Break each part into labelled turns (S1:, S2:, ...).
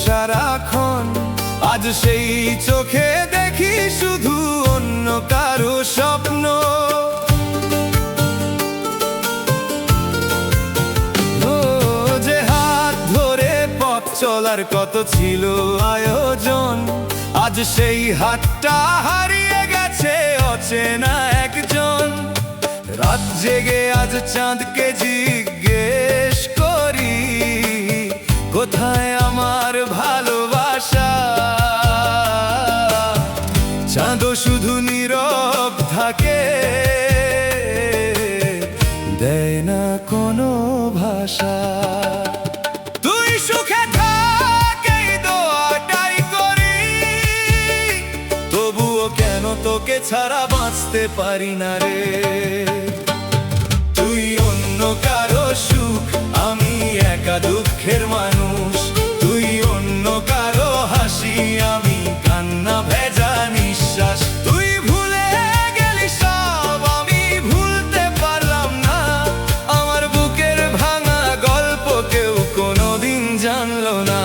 S1: সারাক্ষণ। আজ সেই চোখে দেখি শুধু অন্য কারো স্বপ্ন। ও যে হাত ধরে পথ চলার কত ছিল আয়োজন, আজ সেই হাতটা হারিয়ে গেছে অচেনা একজন। রাত জেগে আজ চাঁদকে জিজ্ঞেস করি, কোথায় আমার ভালোবাসা? চাঁদও শুধু নীরব থাকে, দেয় না কোনো ভাষা। তুই সুখে থাক এই দোয়াটাই করি, তবুও কেন তোকে ছাড়া বাঁচতে পারি না রে। তুই অন্য কারো সুখ, আমি একা দুঃখের মানুষ। তুই অন্য কারো হাসি, আমি কান্না ভেজা নিঃশ্বাস। তুই ভুলে গেলি সব, আমি ভুলতে পারলাম না। আমার বুকের ভাঙা গল্প কেউ কোনোদিন জানলো না।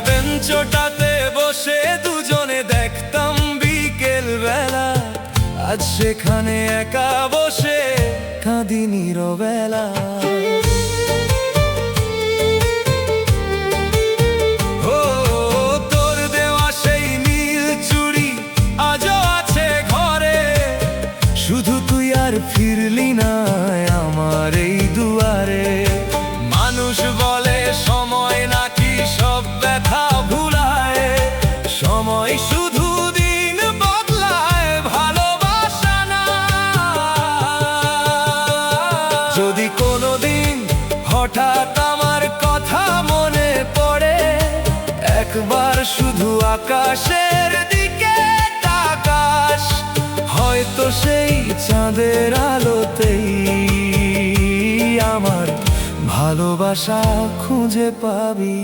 S1: বেঞ্চটাতে বসে দুজনে দেখতাম বিকেল বেলা, আজ সেখানে একা বসে কাঁদি নীরবেলা। ও তোর দেওয়া সেই নীল চুড়ি আজও আছে ঘরে, শুধু তুই আর ফিরলি না আমার এই দুয়ারে। মানুষ বলে সময় নাকি সব ব্যথা ভুলায়, সময় শুধু দিন বদলায়, ভালোবাসা না। যদি কোনোদিন হঠাৎ আমার কথা মনে পড়ে, একবার শুধু আকাশের দিকে তাকাস, হয়তো সেই চাঁদের আলোতেই আমার ভালোবাসা খুঁজে পাবি।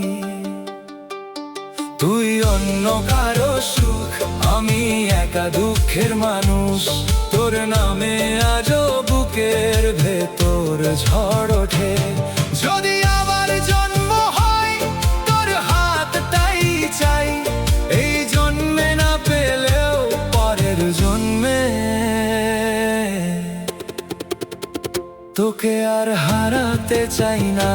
S1: তুই অন্য কারো সুখ, আমি একা দুঃখের মানুষ। তোর নামে আজও বুকের ভেতর ঝড় ওঠে। যদি আবার জন্ম হয় তোর হাতটাই চাই, এই জন্মে না পেলেও পরের জন্মে তোকে আর হারাতে চাই না।